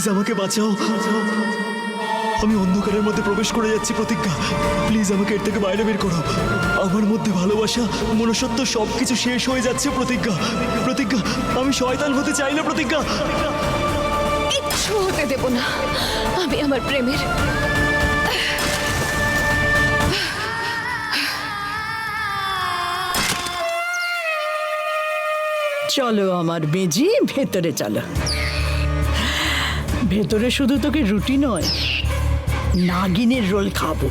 Please আমাকে বাঁচাও, আমি অন্ধকারের মধ্যে প্রবেশ করে যাচ্ছি প্রতিজ্ঞা, প্লিজ আমাকে এর থেকে বাইরে বের করো। আমার মধ্যে ভালোবাসা, মনুষ্যত্ব সবকিছু শেষ হয়ে যাচ্ছে প্রতিজ্ঞা। প্রতিজ্ঞা, আমি শয়তান হতে চাই না প্রতিজ্ঞা। কিচ্ছু হতে দেব না। আমি আমার প্রেমের চলো আমার বেজি, ভেতরে চলো। ভেতরে শুধু তোকে রুটি নয়, নাগিনের রোল খাবো।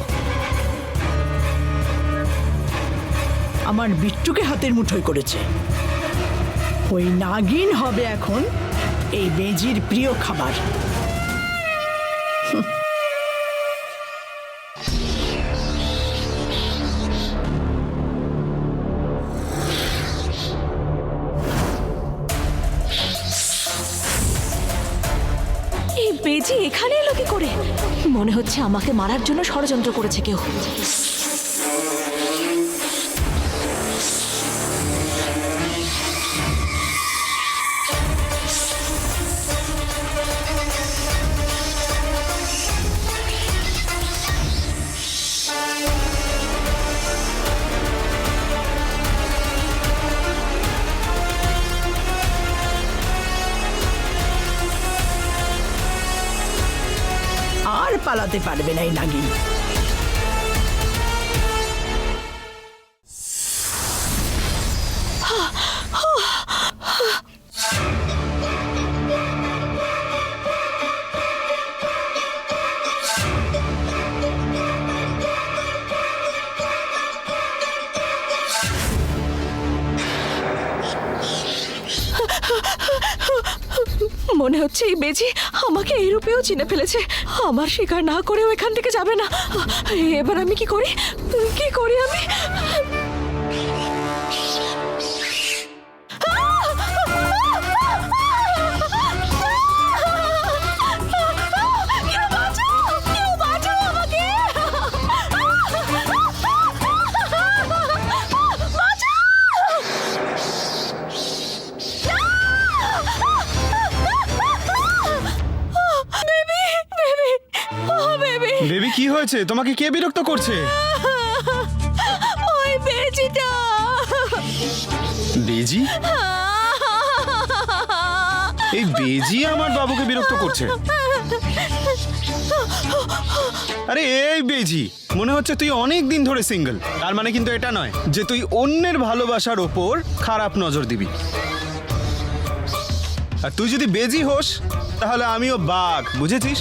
আমার বিট্টুকে হাতের মুঠোয় করেছে, ওই নাগিন হবে এখন এই বেজির প্রিয় খাবার। এই বেজি এখানে এলো কি করে? মনে হচ্ছে আমাকে মারার জন্য ষড়যন্ত্র করেছে কেউ। আর পালাতে পারবে না এই নাগিন। মনে হচ্ছে এই বেজি আমাকে এই রূপেও চিনে ফেলেছে। আমার শিকার না করেও এখান থেকে যাবে না। এবার আমি কি করি, কি করি আমি? কেউ বাঁচাও, কেউ বাঁচাও আমাকে। বেবি কি হয়েছে? তোমাকে কে বিরক্ত করছে? ওই বেজিটা। বেজি? এই বেজি আমার বাবুকে বিরক্ত করছে? আরে এই বেজি, মনে হচ্ছে তুই অনেক দিন ধরে সিঙ্গেল। তার মানে কিন্তু এটা নয় যে তুই অন্যের ভালোবাসার ওপর খারাপ নজর দিবি। আর তুই যদি বেজি হোস তাহলে আমিও বাঘ, বুঝেছিস?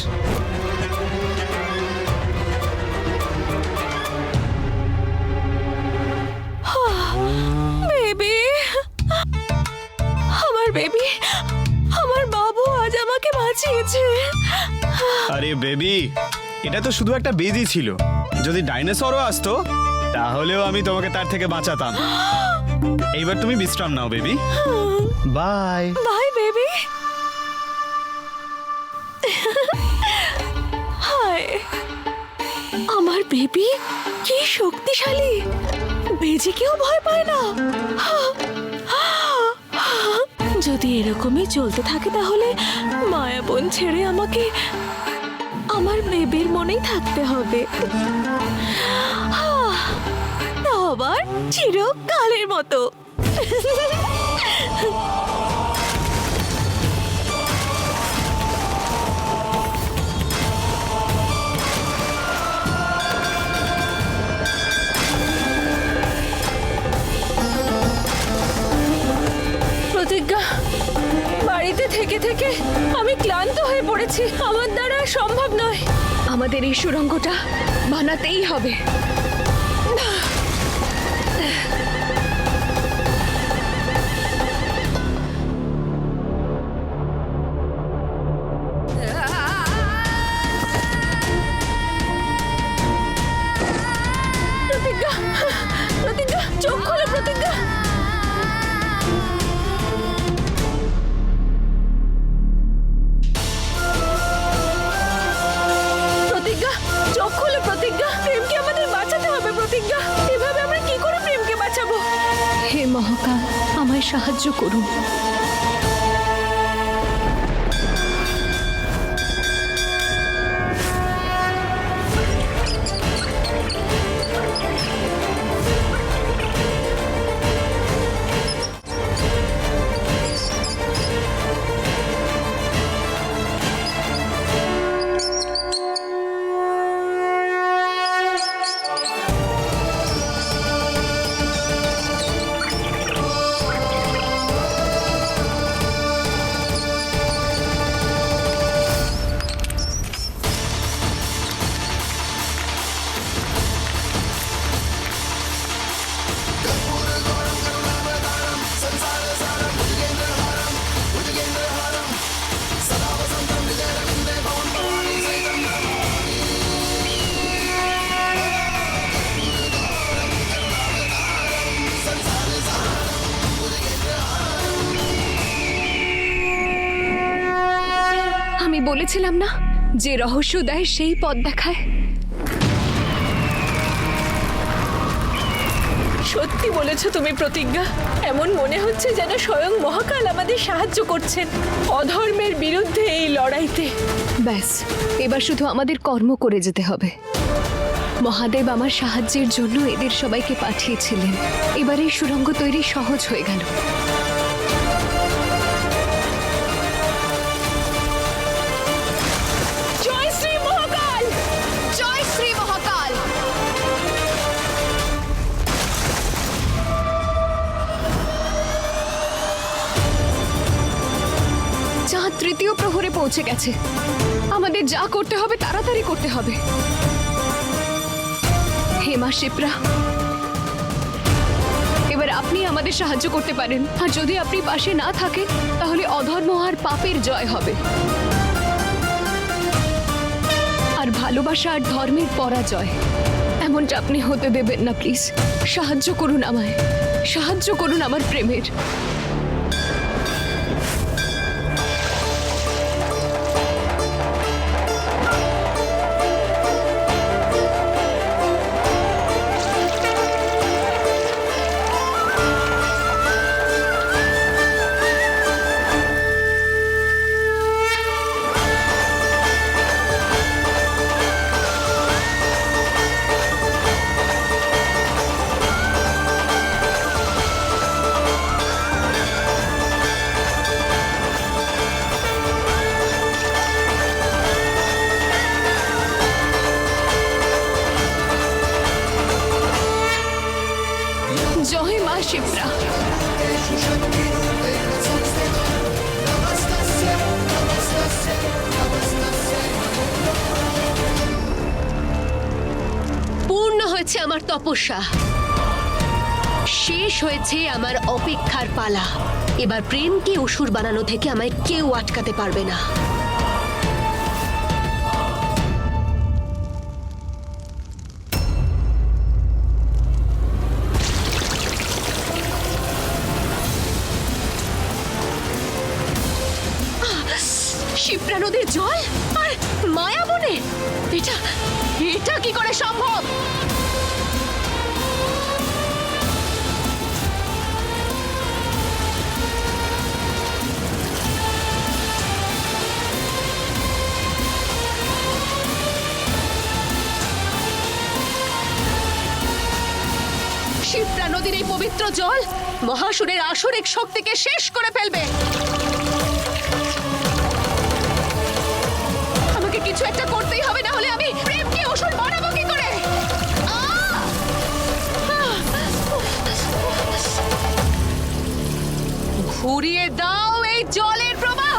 বেবি, আমার বেবি, আমার বাবু আজ আমাকে বাঁচিয়েছে। আরে বেবি, এটা তো শুধু একটা বেজি ছিল। যদি ডাইনোসরও আসতো তাহলেও আমি তোমাকে তার থেকে বাঁচাতাম। এইবার তুমি বিশ্রাম নাও বেবি। Bye bye baby. হায়, আমার বেবি কি শক্তিশালী। বেজিকেও ভয় পায় না। যদি এরকমই চলতে থাকে তাহলে মায়াবন ছেড়ে আমাকে আমার বেবির মনেই থাকতে হবে। তাও আবার চিরকালের মতো। প্রতিজ্ঞা, বাড়িতে থেকে থেকে আমি ক্লান্ত হয়ে পড়েছি। আমার দ্বারা আর সম্ভব নয়। আমাদের এই সুড়ঙ্গটা বানাতেই হবে। প্রতিজ্ঞা, প্রতিজ্ঞা, চোখ খোলো প্রতিজ্ঞা। প্রতিজ্ঞা, চোখ খোলো প্রতিজ্ঞা। প্রেমকে আমাদের বাঁচাতে হবে প্রতিজ্ঞা। এভাবে আমরা কি করে প্রেমকে বাঁচাবো? হে মহাকাল, আমায় সাহায্য করুন। বলেছিলাম না, যে রহস্য দেয় সেই পথ দেখায়। সত্যি বলেছ তুমি প্রতিজ্ঞা। এমন মনে হচ্ছে যেন স্বয়ং মহাকাল আমাদের সাহায্য করছেন অধর্মের বিরুদ্ধে এই লড়াইতে। ব্যাস, এবার শুধু আমাদের কর্ম করে যেতে হবে। মহাদেব আমার সাহায্যের জন্য এদের সবাইকে পাঠিয়েছিলেন। এবার এই সুড়ঙ্গ তৈরি সহজ হয়ে গেল। জয় শ্রী মহাকাল! জয় শ্রী মহাকাল! চাঁদ তৃতীয় প্রহরে পৌঁছে গেছে। আমাদের যা করতে হবে তাড়াতাড়ি করতে হবে। হে মা শিপ্রা, এবার আপনি আমাদের সাহায্য করতে পারেন। আর যদি আপনি পাশে না থাকেন তাহলে অধর্ম আর পাপের জয় হবে, আর ভালোবাসা আর ধর্মের পরাজয়। এমনটা আপনি হতে দেবেন না। প্লিজ সাহায্য করুন আমায়, সাহায্য করুন আমার প্রেমের। জয় মা শিপ্রা। পূর্ণ হয়েছে আমার তপস্যা, শেষ হয়েছে আমার অপেক্ষার পালা। এবার প্রেমকে অসুর বানানো থেকে আমায় কেউ আটকাতে পারবে না। শিপ্রা নদীর জল আর মায়াবনে, এটা এটা কি করে সম্ভব? শিপ্রা নদীর এই পবিত্র জল মহাসুরের আসরিক শক্তিকে শেষ করে ফেলবে। আমাকে কিছু একটা করতেই হবে, না হলে আমি প্রেমকে অসুর বানাবো কি করে? ঘুরিয়ে দাও এই জলের প্রবাহ।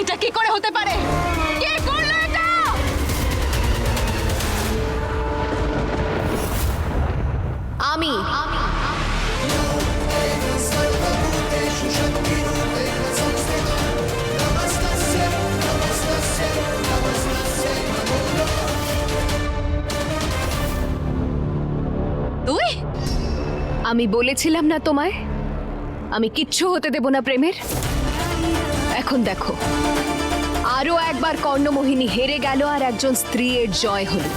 এটা কি করে হতে পারে? কে করলো এটা? আমি। তুই? আমি বলেছিলাম না তোমায়, আমি কিচ্ছু হতে দেব না প্রেমের। এখন দেখো, আরো একবার কর্ণমোহিনী হেরে গেল আর একজন স্ত্রীর জয় হলো।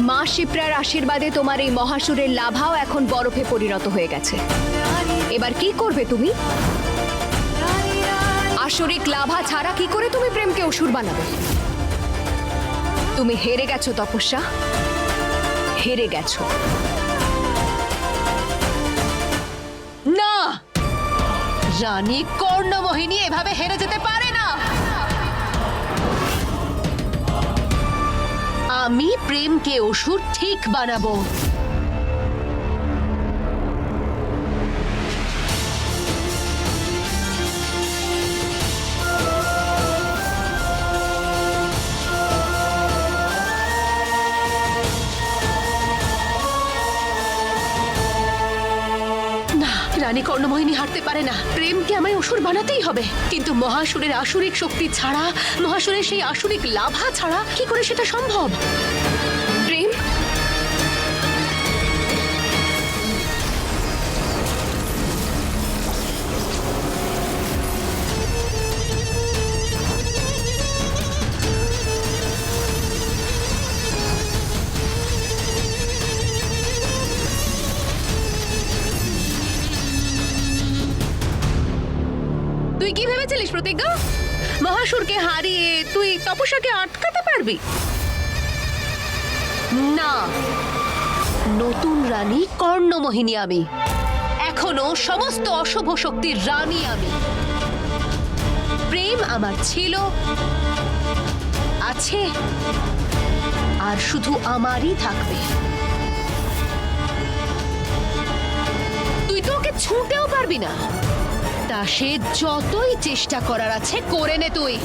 মা শিপ্রার আশীর্বাদে তোমার এই মহাসুরের লাভাও এখন বরফে পরিণত হয়ে গেছে। এবার কি করবে তুমি? আসরিক লাভা ছাড়া কি করে তুমি প্রেমকে অসুর বানাবে? তুমি হেরে গেছো তপস্যা, হেরে গেছো। না, রানী কর্ণমোহিনী এভাবে হেরে যেতে পারে না। আমি প্রেমকে অসুর ঠিক বানাবো। রানী কর্ণমোহিনী হারতে পারে না। প্রেমকে আমায় অসুর বানাতেই হবে। কিন্তু মহাসুরের আসুরিক শক্তি ছাড়া, মহাসুরের সেই আসুরিক লাভা ছাড়া কি করে সেটা সম্ভব? প্রেম, তুই কি ভেবেছিলিস প্রতিজ্ঞা? মহাসুরকে হারিয়ে তুই তপস্যাকে আটকাতে পারবি না। নতুন রানী কর্ণমোহিনী আমি, এখনো সমস্ত অশুভ শক্তির রানী আমি। প্রেম আমার ছিল, আছে, আর শুধু আমারই থাকবে। তুই তো ওকে ছুঁতেও পারবি না। তা সে যতই চেষ্টা করার আছে করে নে তুই।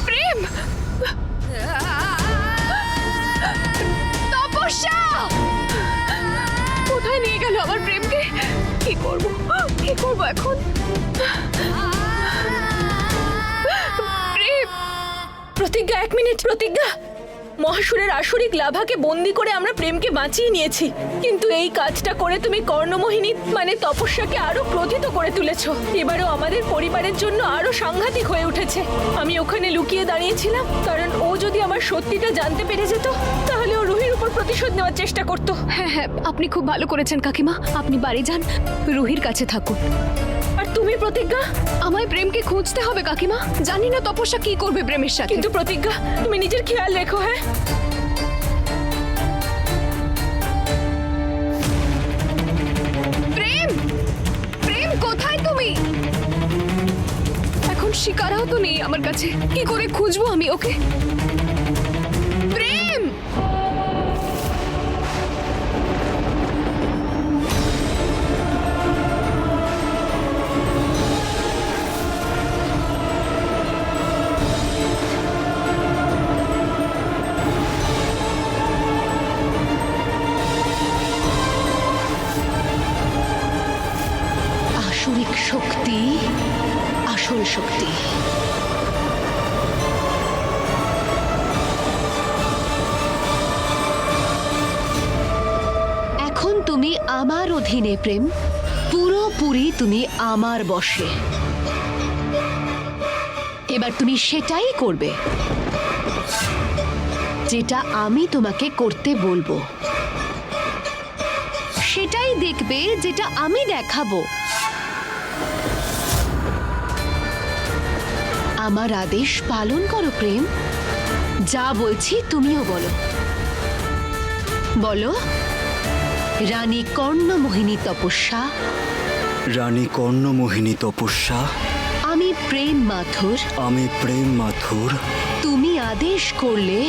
প্রেম, তপস্যা! কোথায় নিয়ে গেল আমার প্রেমকে? কি করব, কি করব এখন? প্রেম, প্রতিজ্ঞা, 1 মিনিট। প্রতিজ্ঞা, মহাসুরের আসুরিক লাভাকে বন্দি করে আমরা প্রেমকে বাঁচিয়ে নিয়েছি, কিন্তু এই কাজটা করে তুমি কর্ণমোহিনী মানে তপস্যাকে আরো ক্রোধিত করে তুলেছো। এবারও আমাদের পরিবারের জন্য আরো সাংঘাতিক হয়ে উঠেছে। আমি ওখানে লুকিয়ে দাঁড়িয়েছিলাম, কারণ ও যদি আমার সত্যিটা জানতে পেরে যেত তাহলে ও রুহির উপর প্রতিশোধ নেওয়ার চেষ্টা করতো। হ্যাঁ হ্যাঁ, আপনি খুব ভালো করেছেন কাকিমা। আপনি বাড়ি যান, রুহির কাছে থাকুন। আর তুমি প্রতিজ্ঞা? আমায় প্রেমকে খুঁজতে হবে কাকিমা। জানি না তপস্যা কি করবে প্রেমের সাথে। কিন্তু প্রতিজ্ঞা, তুমি নিজের খেয়াল রেখো। হ্যাঁ, প্রেম, প্রেম কোথায় তুমি? এখন শিকারাও তো নেই আমার কাছে, কি করে খুঁজবো আমি ওকে? প্রেম! আসুরিক শক্তি, আসল শক্তি। এখন তুমি আমার অধীনে প্রেম, পুরোপুরি তুমি আমার বশে। এবার তুমি সেটাই করবে যেটা আমি তোমাকে করতে বলবো, সেটাই দেখবে যেটা আমি দেখাবো। আমার আদেশ পালন করো প্রেম। যা বলছি তুমিও বলো। বলো, রানী কর্ণমোহিনী তপস্যা। রানী কর্ণমোহিনী তপস্যা। আমি প্রেম মাথুর। আমি প্রেম মাথুর। তুমি আদেশ করলে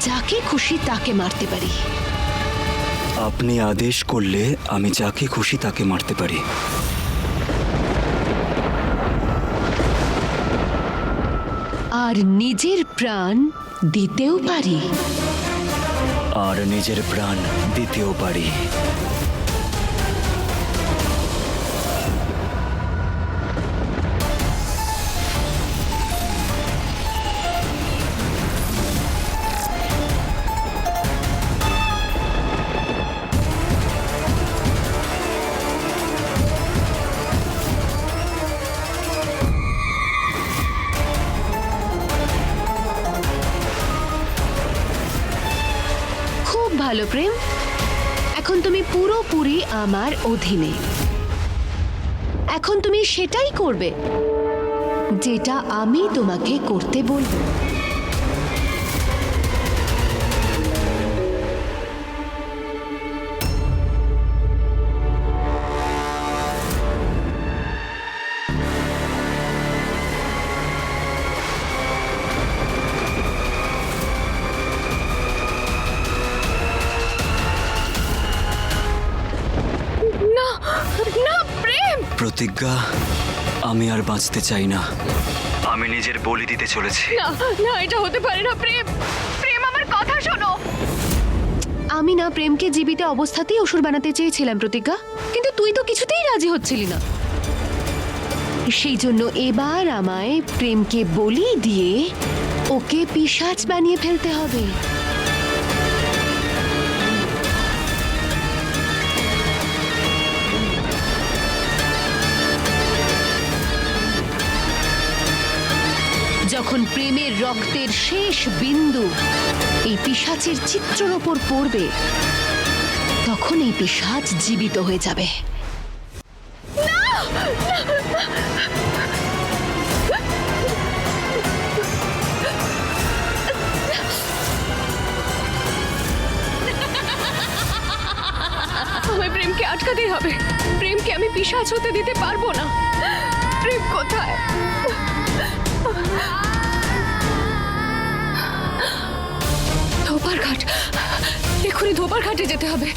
যাকে খুশি তাকে মারতে পারি। আপনি আদেশ করলে আমি যাকে খুশি তাকে মারতে পারি। আর নিজের প্রাণ দিতেও পারি। আর নিজের প্রাণ দিতেও পারি। ভালো প্রেম, এখন তুমি পুরোপুরি আমার অধীনে। এখন তুমি সেটাই করবে যেটা আমি তোমাকে করতে বলবো। না প্রেম! প্রতিজ্ঞা, আমি আর বাঁচতে চাই না। আমি নিজের বলি দিতে চলেছি। না না, এটা হতে পারে না। প্রেম, প্রেম, আমার কথা শোনো। আমি না প্রেমকে জীবিত অবস্থাতেই অসুর বানাতে চেয়েছিলাম প্রতিজ্ঞা, কিন্তু তুই তো কিছুতেই রাজি হচ্ছিলি না। সেই জন্য এবার আমায় প্রেমকে বলি দিয়ে ওকে পিশাচ বানিয়ে ফেলতে হবে। যখন প্রেমের রক্তের শেষ বিন্দু এই পিশাচের চিত্রের ওপর পড়বে, তখন এই পিশাচ জীবিত হয়ে যাবে। আমায় প্রেমকে আটকাতেই হবে। প্রেমকে আমি পিশাচ হতে দিতে পারবো না। প্রেম কোথায়? ধোপার ঘাট, এক্ষুনি ধোপার ঘাটে যেতে হবে।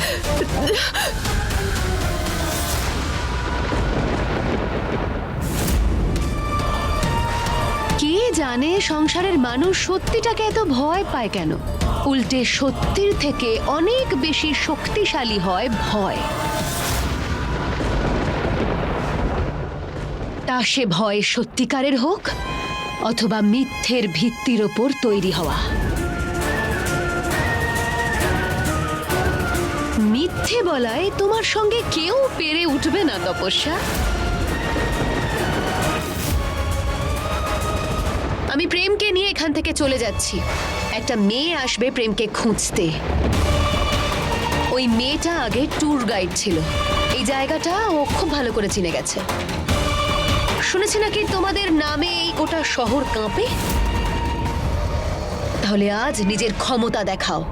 কে জানে সংসারের মানুষ সত্যিটাকে এত ভয় পায় কেন? উল্টে সত্যির থেকে অনেক বেশি শক্তিশালী হয় ভয়। তা সে ভয় সত্যিকারের হোক অথবা মিথ্যের ভিত্তির ওপর তৈরি হওয়া। মিথ্যে বলায় তোমার সঙ্গে কেউ পেরে উঠবে না তপস্যা। আমি প্রেমকে নিয়ে এখান থেকে চলে যাচ্ছি। একটা মেয়ে আসবে প্রেমকে খুঁজতে। ওই মেয়েটা আগে ট্যুর গাইড ছিল। এই জায়গাটা ও খুব ভালো করে চিনে গেছে। শুনেছি নাকি তোমাদের নামে এই গোটা শহর কাঁপে। তাহলে আজ নিজের ক্ষমতা দেখাও।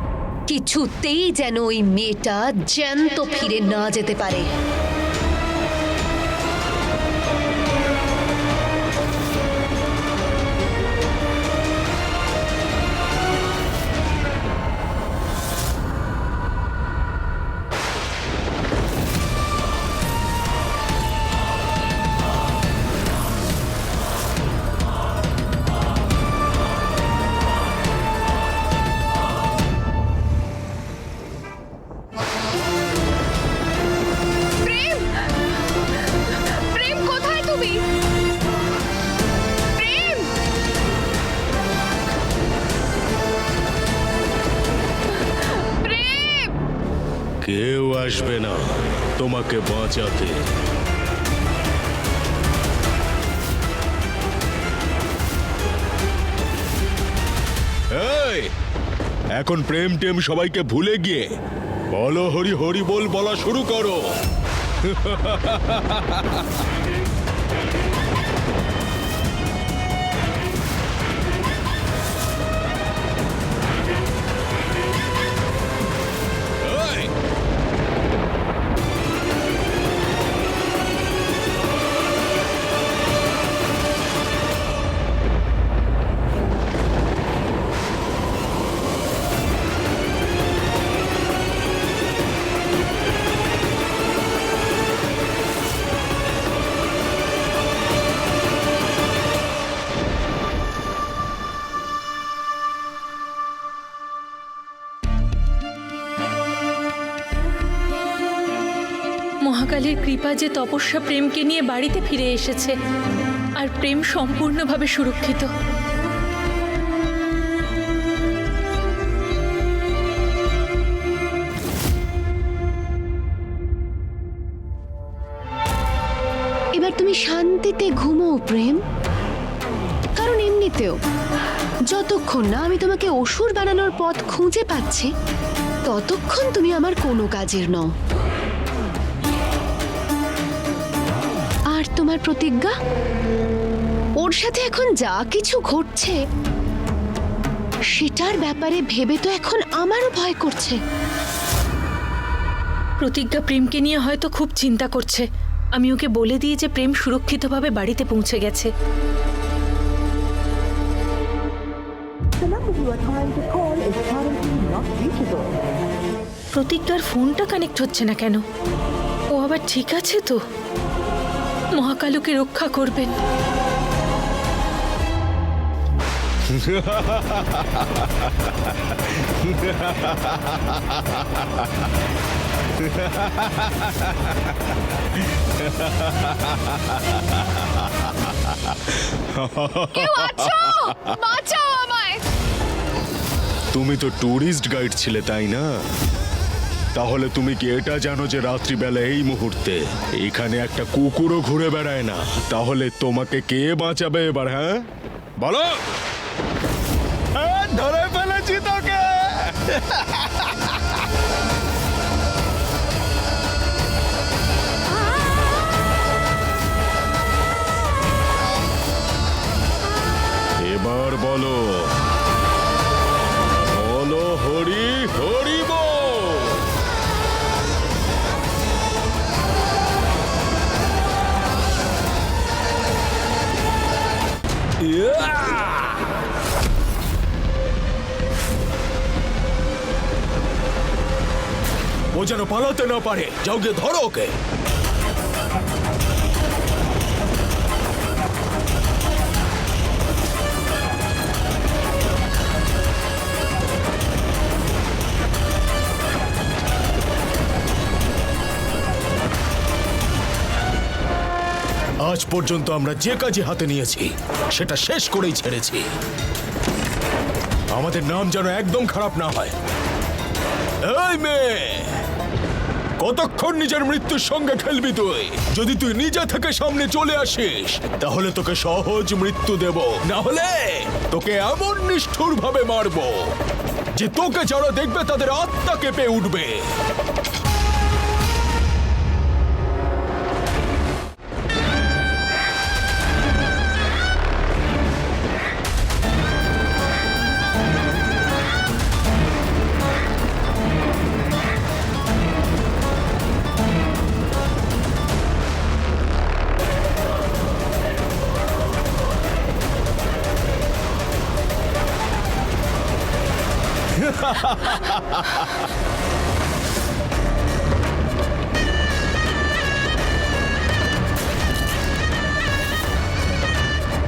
কিছুতেই যেন ওই মেয়েটা জ্যান্ত ফিরে না যেতে পারে। প্রেম, প্রেম কোথায় তুমি? প্রেম, প্রেম। কেউ আসবে না তোমাকে বাঁচাতে। এই, এখন প্রেম টেম সবাইকে ভুলে গিয়ে বলো হরি হরি বল বলা শুরু করো। এই, মহাকালীর কৃপা যে তপস্যা প্রেমকে নিয়ে বাড়িতে ফিরে এসেছে, আর প্রেম সম্পূর্ণভাবে সুরক্ষিত। এবার তুমি শান্তিতে ঘুমোও প্রেম। কারণ এমনিতেও যতক্ষণ না আমি তোমাকে অসুর বানানোর পথ খুঁজে পাচ্ছি, ততক্ষণ তুমি আমার কোনো কাজের নও। আর তোমার প্রতিজ্ঞা, ওর সাথে এখন যা কিছু ঘটছে সেটার ব্যাপারে ভেবে তো এখন আমারও ভয় করছে। প্রতিজ্ঞা প্রেমকে নিয়ে হয়তো খুব চিন্তা করছে। আমি ওকে বলে দিই যে প্রেম সুরক্ষিতভাবে বাড়িতে পৌঁছে গেছে। প্রতিজ্ঞার ফোনটা কানেক্ট হচ্ছে না কেন? ও আবার ঠিক আছে তো? মহাকালকে রক্ষা করবেন। কেউ আছো? বাঁচাও আমায়। তুমি তো ট্যুরিস্ট গাইড ছিলে তাই না? তাহলে তুমি কি এটা জানো যে রাত্রিবেলা এই মুহূর্তে এখানে একটা কুকুরও ঘুরে বেড়ায় না? তাহলে তোমাকে কে বাঁচাবে এবার, হ্যাঁ বলো? ধরে ফেলেছি তোকে। এবার বলো, বলো হরি হরি বল। ও যেন পালাতে না পারে, যাও গিয়ে ধরো ওকে। আজ পর্যন্ত আমরা যে কাজই হাতে নিয়েছি সেটা শেষ করেই ছেড়েছি। আমাদের নাম যেন একদম খারাপ না হয়। এই মেয়ে, কতক্ষণ নিজের মৃত্যুর সঙ্গে খেলবি তুই? যদি তুই নিজে থেকে সামনে চলে আসিস তাহলে তোকে সহজ মৃত্যু দেব, না হলে তোকে এমন নিষ্ঠুর ভাবে মারবো যে তোকে যারা দেখবে তাদের আত্মা কেঁপে উঠবে।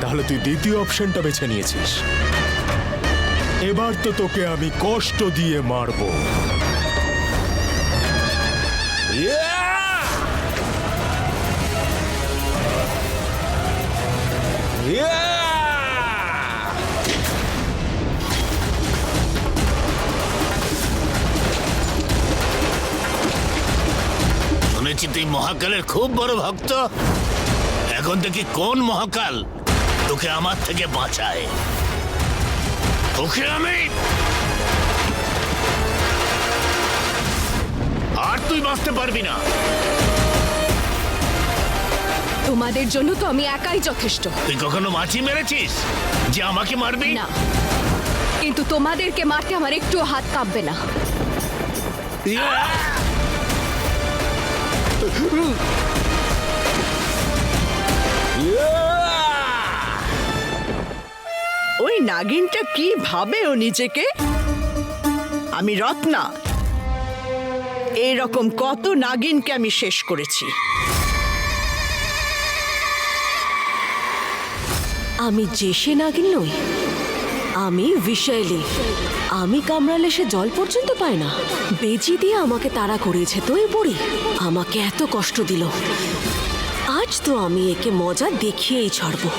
তাহলে তুই দ্বিতীয় অপশনটা বেছে নিয়েছিস। এবার তো তোকে আমি কষ্ট দিয়ে মারবো। শুনেছি তুই মহাকালের খুব বড় ভক্ত। এখন থেকে কোন মহাকাল তোকে আমার থেকে বাঁচায়? তোকে আমি আর তুই বাঁচতে পারবি না। তোমাদের জন্য তো আমি একাই যথেষ্ট। তুই কখনো মাছি মেরেছিস যে আমাকে মারবি? না, কিন্তু তোমাদেরকে মারতে আমার একটুও হাত কাঁপবে না। ওই নাগিনটা কি ভাবে ও নিজেকে? আমি রত্না, এইরকম কত নাগিনকে আমি শেষ করেছি। আমি জেসে নাগিন নই, আমি বিষয়লি। আমি কামড়ালে সে জল পর্যন্ত পায় না। বেজি দিয়ে আমাকে তাড়া করিয়েছে তো এই বুড়ি, আমাকে এত কষ্ট দিল। আজ তো আমি একে মজা দেখিয়েই ছাড়বো।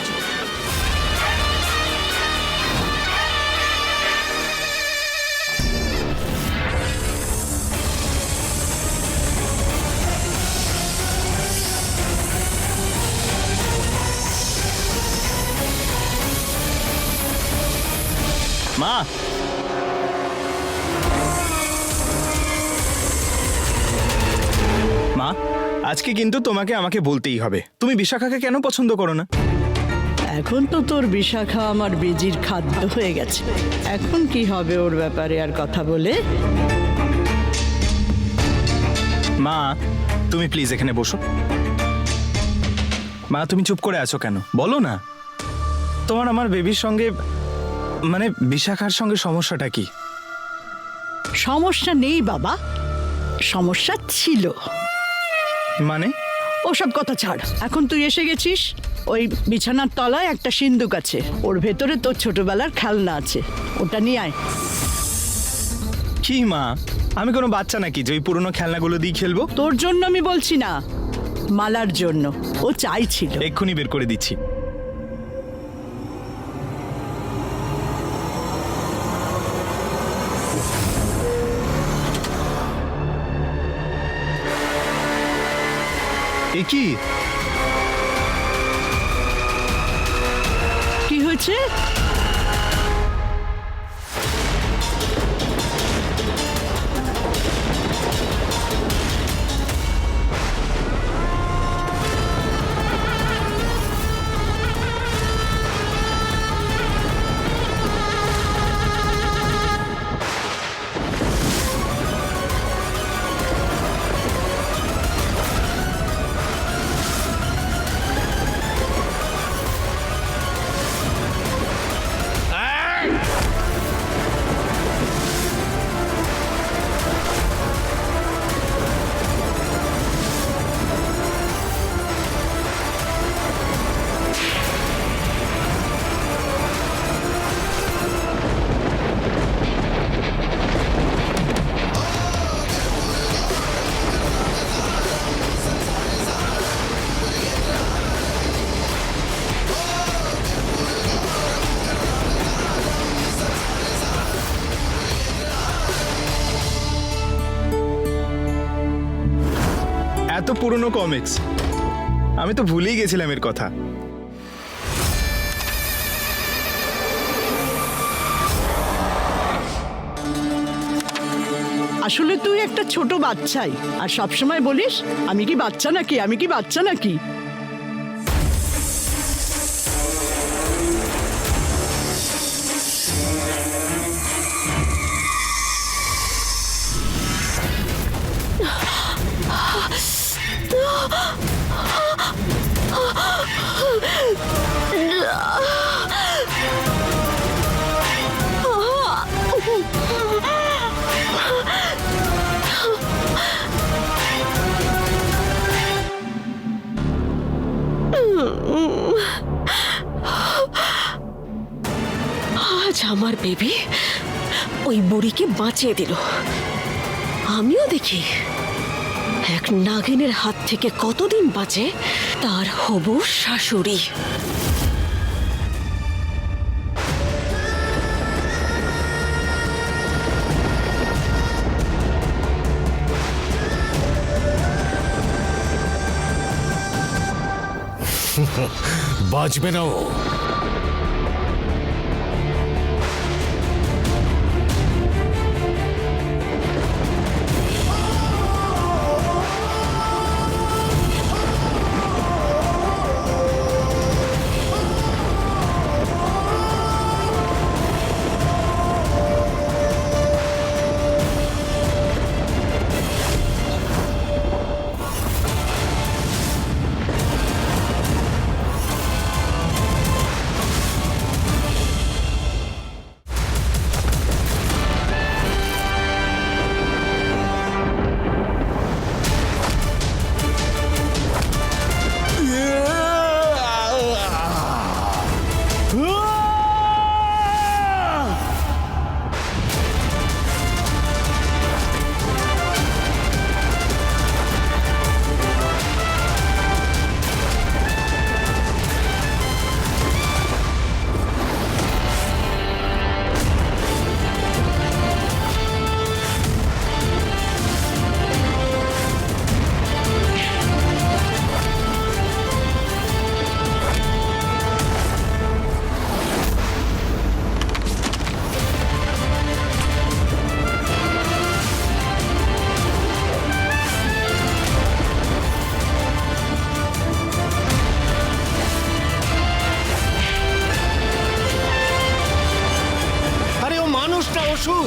মা, মা, আজকে কিন্তু তোমাকে আমাকে বলতেই হবে, তুমি বিশাখাকে কেন পছন্দ করো না? এখন তো তোর বিশাখা আমার বেজির খাদ্য হয়ে গেছে। এখন কি হবে ওর ব্যাপারে আর কথা বলে? মা, তুমি প্লিজ এখানে বসো। মা, তুমি চুপ করে আছো কেন? বলো না, তোমার আমার বেবির সঙ্গে মানে বিশাখার সঙ্গে সমস্যাটা কি? সমস্যা নেই বাবা, সমস্যা ছিল। মানে? ওসব কথা ছাড়, এখন তুই এসে গেছিস, ওই বিছানার তলায় একটা সিন্দুক আছে, ওর ভেতরে তোর ছোটবেলার খেলনা আছে, ওটা নিয়ে আয়। কি মা, আমি কোনো বাচ্চা নাকি যে ওই পুরনো খেলনাগুলো দিয়ে খেলবো? তোর জন্য আমি বলছি না, মালার জন্য, ও চাইছিল। এক্ষুনি বের করে দিচ্ছি। এ কি? কি হয়েছে? এত পুরনো কমিক্স, আমি তো ভুলেই গেছিলাম এর কথা। আসলে তুই একটা ছোট বাচ্চাই, আর সবসময় বলিস আমি কি বাচ্চা নাকি, আমি কি বাচ্চা নাকি। আজ আমার বেবি ওই বুড়িকে বাঁচিয়ে দিল। আমিও দেখি এক নাগিনের হাত থেকে কতদিন বাঁচে তার হবু শাশুড়ি। বাঁচবে না ও।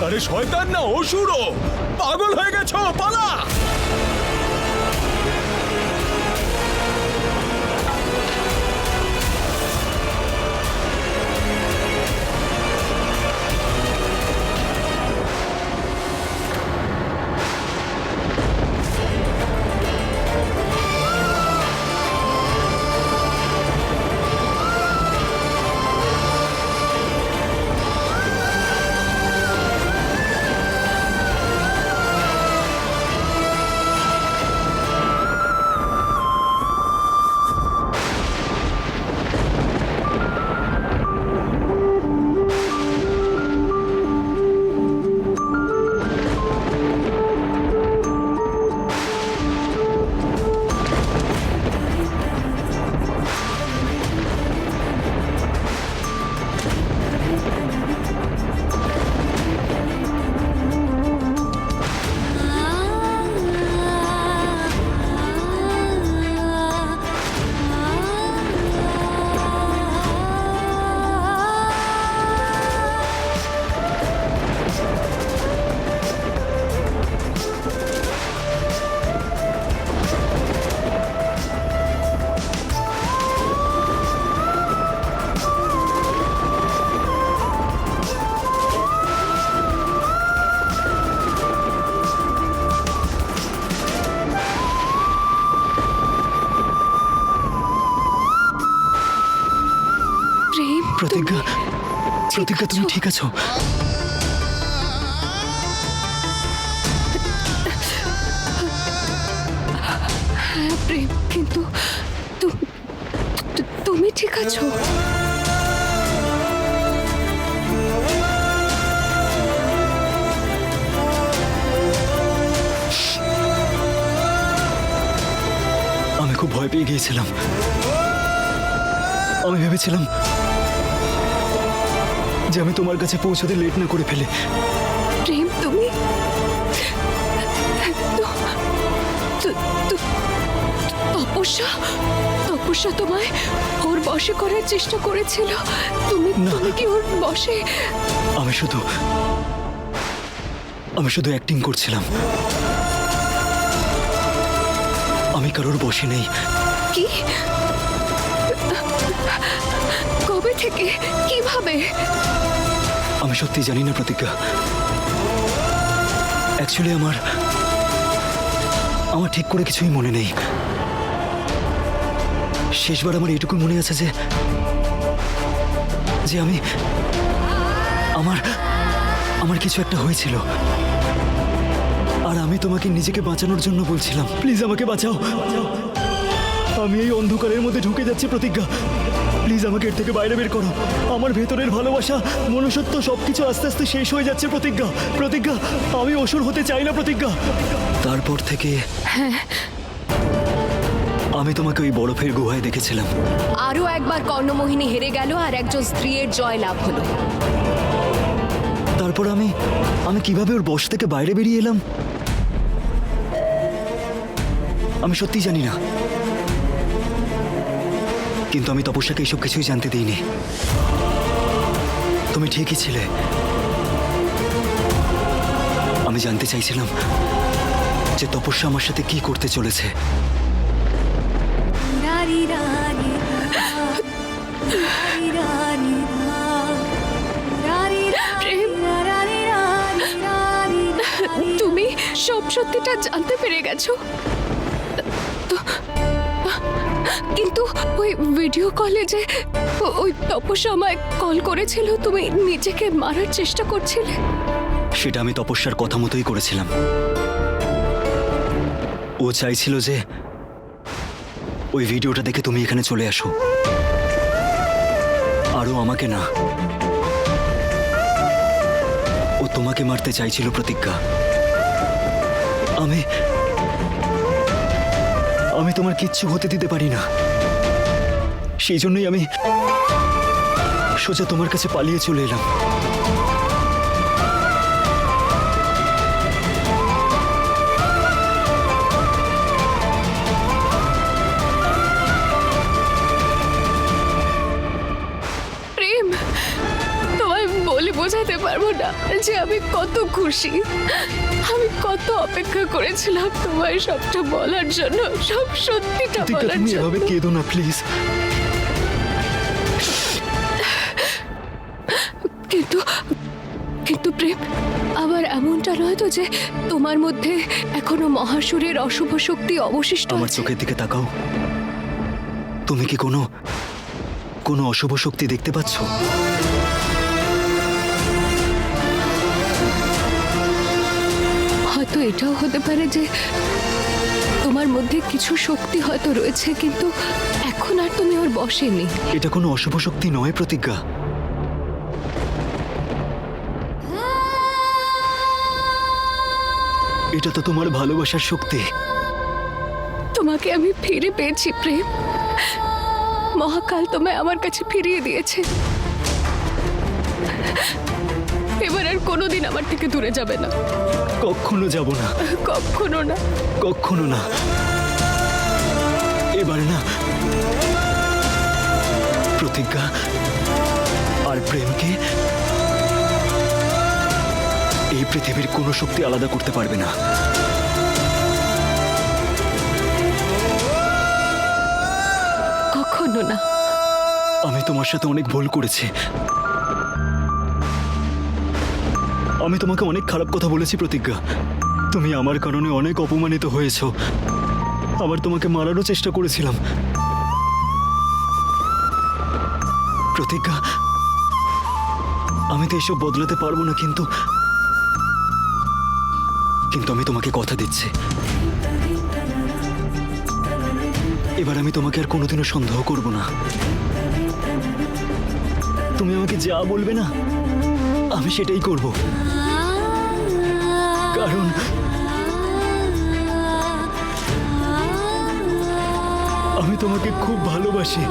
আরে শয়তান না অসুরও, পাগল হয়ে গেছো, পালা। প্রতিজ্ঞা, প্রতিজ্ঞা তুমি ঠিক আছো? হ্যাঁ প্রেম, কিন্তু তুমি ঠিক আছো? আমি খুব ভয় পেয়ে গিয়েছিলাম। আমি ভেবেছিলাম যে আমি তোমার কাছে পৌঁছতে লেট না করে ফেলে। প্রেম, তুমি তপস্যা তোমায় ওর বশে করার চেষ্টা করেছিল। তুমি কি ওর বশে? আমি শুধু অ্যাক্টিং করছিলাম। আমি কারোর বশে নেই। কি? কবে থেকে? কিভাবে? আমি সত্যি জানি না প্রতিজ্ঞা। অ্যাকচুয়ালি আমার ঠিক করে কিছুই মনে নেই। শেষবার আমার এটুকু মনে আছে যে আমি আমার কিছু একটা হয়েছিল, আর আমি তোমাকে নিজেকে বাঁচানোর জন্য বলছিলাম, প্লিজ আমাকে বাঁচাও। আমি এই অন্ধকারের মধ্যে ঢুকে যাচ্ছি প্রতিজ্ঞা। প্লিজ আমাকে এর থেকে বাইরে বের করো। আমার ভেতরের ভালোবাসা, মনুষ্যত্ব সবকিছু আস্তে আস্তে শেষ হয়ে যাচ্ছে প্রতিজ্ঞা। প্রতিজ্ঞা, আমি অসুর হতে চাই না প্রতিজ্ঞা। তারপর থেকে আমি তোমাকে ওই বরফের গুহায় দেখেছিলাম। আরো একবার কর্ণমোহিনী হেরে গেল আর একজন স্ত্রীর জয় লাভ হলো। তারপর আমি কিভাবে ওর বশ থেকে বাইরে বেরিয়ে এলাম আমি সত্যি জানি না, কিন্তু আমি তপস্যাকে এইসব কিছুই জানতে দিইনি। তুমি ঠিকই ছিলে। আমি জানতে চাইছিলাম যে তপস্যা আমার সাথে কি করতে চলেছে। তুমি সব সত্যিটা জানতে পেরে গেছো, কিন্তু ওই ভিডিও কলে যে ওই তপস্যা আমায় কল করেছিল, তুমি নিজেকে মারার চেষ্টা করছিলে। সেটা আমি তপস্যার কথা মতোই করেছিলাম। ও চাইছিল যে ওই ভিডিওটা দেখে তুমি এখানে চলে আসো, আরও আমাকে না, ও তোমাকে মারতে চাইছিল প্রতিজ্ঞা। আমি তোমার কিচ্ছু হতে দিতে পারি না। সেই জন্যই আমি সোজা তোমার কাছে পালিয়ে চলে এলাম। প্রেম, তোমায় বলে বোঝাতে পারবো না যে আমি কত খুশি। আমি কত অপেক্ষা করেছিলাম তোমায় সবটা বলার জন্য, সব সত্যিটা প্রতিজ্ঞা, বলার তুমি জন্য। এভাবে কেঁদো না প্লিজ। কিন্তু প্রেম, আবার এমনটা নয় তো যে তোমার মধ্যে এখনো মহাসুরের অশুভ শক্তি অবশিষ্ট আমার আছে? চোখের দিকে তাকাও। তুমি কি কোনো অশুভ শক্তি দেখতে পাচ্ছ? হয়তো এটাও হতে পারে যে তোমার মধ্যে কিছু শক্তি হয়তো রয়েছে, কিন্তু এখন আর তুমি ওর বশে নেই। এটা কোনো অশুভ শক্তি নয় প্রতিজ্ঞা। এটা তো তোমার ভালোবাসার শক্তি। তোমাকে আমি ফিরে পেয়েছি প্রেম। মহাকাল তোমায় আমার কাছে ফিরিয়ে দিয়েছে। এবার আর কোনোদিন আমার থেকে দূরে যাবে না। কখনো যাব না, কখনো না, কখনো না। এবার না, প্রতিজ্ঞা আর প্রেমকে এই পৃথিবীর কোনো শক্তি আলাদা করতে পারবে না। কখনো না। আমি তোমার সাথে অনেক ভুল করেছি। আমি তোমাকে অনেক খারাপ কথা বলেছি প্রতিজ্ঞা। তুমি আমার কারণে অনেক অপমানিত হয়েছো। আবার তোমাকে মারারও চেষ্টা করেছিলাম। প্রতিজ্ঞা, আমি তো এসব বদলাতে পারবো না, কিন্তু আমি তোমাকে কথা দিচ্ছি, এবার আমি তোমাকে আর কোনোদিনও সন্দেহ করব না। তুমি আমাকে যা বলবে না, আমি সেটাই করব, কারণ আমি তোমাকে খুব ভালোবাসি।